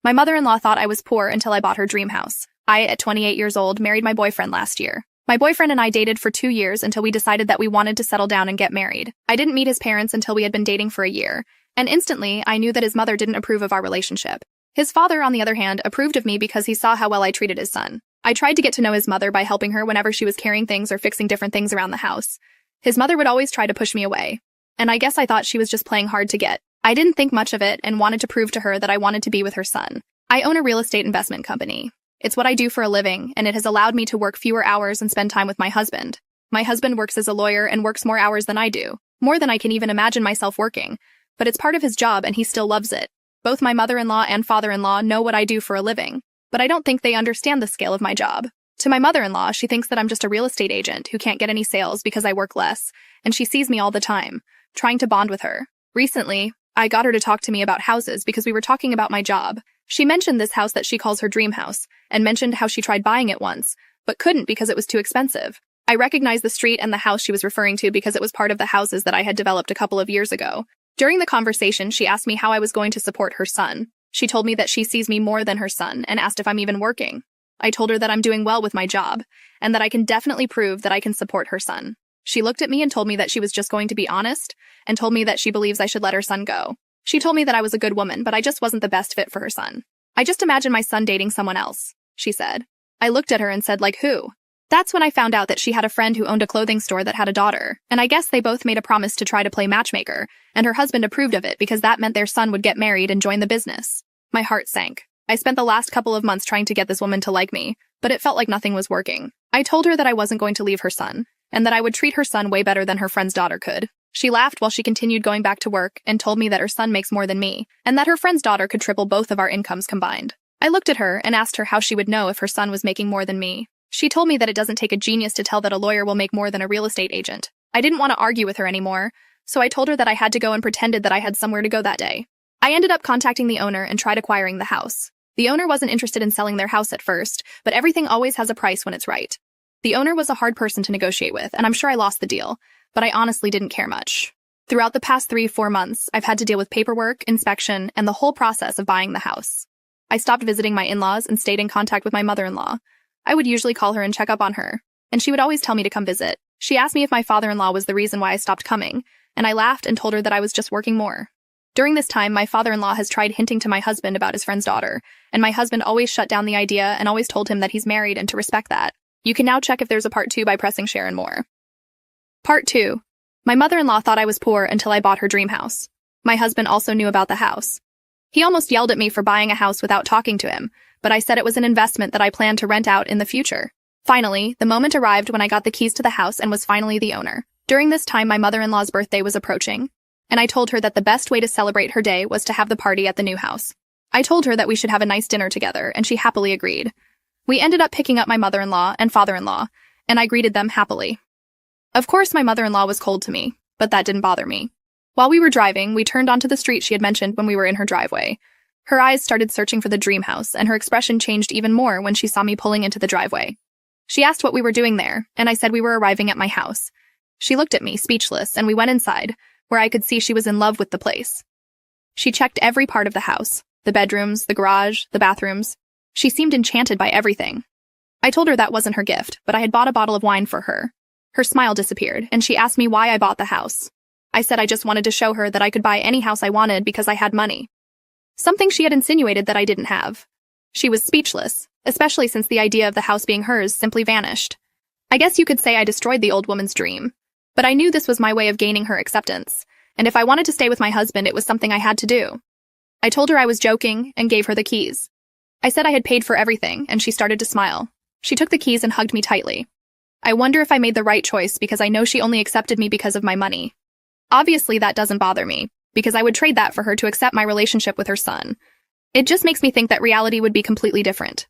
My mother-in-law thought I was poor until I bought her dream house. I, at 28 years old, married my boyfriend last year. My boyfriend and I dated for 2 years until we decided that we wanted to settle down and get married. I didn't meet his parents until we had been dating for a year, and instantly, I knew that his mother didn't approve of our relationship. His father, on the other hand, approved of me because he saw how well I treated his son. I tried to get to know his mother by helping her whenever she was carrying things or fixing different things around the house. His mother would always try to push me away, and I guess I thought she was just playing hard to get. I didn't think much of it and wanted to prove to her that I wanted to be with her son. I own a real estate investment company. It's what I do for a living, and it has allowed me to work fewer hours and spend time with my husband. My husband works as a lawyer and works more hours than I do, more than I can even imagine myself working, but it's part of his job and he still loves it. Both my mother-in-law and father-in-law know what I do for a living, but I don't think they understand the scale of my job. To my mother-in-law, she thinks that I'm just a real estate agent who can't get any sales because I work less, and she sees me all the time, trying to bond with her. Recently, I got her to talk to me about houses because we were talking about my job. She mentioned this house that she calls her dream house, and mentioned how she tried buying it once, but couldn't because it was too expensive. I recognized the street and the house she was referring to because it was part of the houses that I had developed a couple of years ago. During the conversation, she asked me how I was going to support her son. She told me that she sees me more than her son and asked if I'm even working. I told her that I'm doing well with my job, and that I can definitely prove that I can support her son. She looked at me and told me that she was just going to be honest, and told me that she believes I should let her son go. She told me that I was a good woman, but I just wasn't the best fit for her son. I just imagine my son dating someone else, she said. I looked at her and said, like who? That's when I found out that she had a friend who owned a clothing store that had a daughter, and I guess they both made a promise to try to play matchmaker, and her husband approved of it because that meant their son would get married and join the business. My heart sank. I spent the last couple of months trying to get this woman to like me, but it felt like nothing was working. I told her that I wasn't going to leave her son, and that I would treat her son way better than her friend's daughter could. She laughed while she continued going back to work and told me that her son makes more than me, and that her friend's daughter could triple both of our incomes combined. I looked at her and asked her how she would know if her son was making more than me. She told me that it doesn't take a genius to tell that a lawyer will make more than a real estate agent. I didn't want to argue with her anymore, so I told her that I had to go and pretended that I had somewhere to go that day. I ended up contacting the owner and tried acquiring the house. The owner wasn't interested in selling their house at first, but everything always has a price when it's right. The owner was a hard person to negotiate with, and I'm sure I lost the deal, but I honestly didn't care much. Throughout the past 3-4 months, I've had to deal with paperwork, inspection, and the whole process of buying the house. I stopped visiting my in-laws and stayed in contact with my mother-in-law. I would usually call her and check up on her, and she would always tell me to come visit. She asked me if my father-in-law was the reason why I stopped coming, and I laughed and told her that I was just working more. During this time, my father-in-law has tried hinting to my husband about his friend's daughter, and my husband always shut down the idea and always told him that he's married and to respect that. You can now check if there's a part 2 by pressing share and more. Part 2. My mother-in-law thought I was poor until I bought her dream house. My husband also knew about the house. He almost yelled at me for buying a house without talking to him, but I said it was an investment that I planned to rent out in the future. Finally, the moment arrived when I got the keys to the house and was finally the owner. During this time, my mother-in-law's birthday was approaching, and I told her that the best way to celebrate her day was to have the party at the new house. I told her that we should have a nice dinner together, and she happily agreed. We ended up picking up my mother-in-law and father-in-law, and I greeted them happily. Of course, my mother-in-law was cold to me, but that didn't bother me. While we were driving, we turned onto the street she had mentioned when we were in her driveway. Her eyes started searching for the dream house, and her expression changed even more when she saw me pulling into the driveway. She asked what we were doing there, and I said we were arriving at my house. She looked at me, speechless, and we went inside, where I could see she was in love with the place. She checked every part of the house, the bedrooms, the garage, the bathrooms. She seemed enchanted by everything. I told her that wasn't her gift, but I had bought a bottle of wine for her. Her smile disappeared, and she asked me why I bought the house. I said I just wanted to show her that I could buy any house I wanted because I had money. Something she had insinuated that I didn't have. She was speechless, especially since the idea of the house being hers simply vanished. I guess you could say I destroyed the old woman's dream. But I knew this was my way of gaining her acceptance, and if I wanted to stay with my husband, it was something I had to do. I told her I was joking and gave her the keys. I said I had paid for everything, and she started to smile. She took the keys and hugged me tightly. I wonder if I made the right choice because I know she only accepted me because of my money. Obviously, that doesn't bother me, because I would trade that for her to accept my relationship with her son. It just makes me think that reality would be completely different.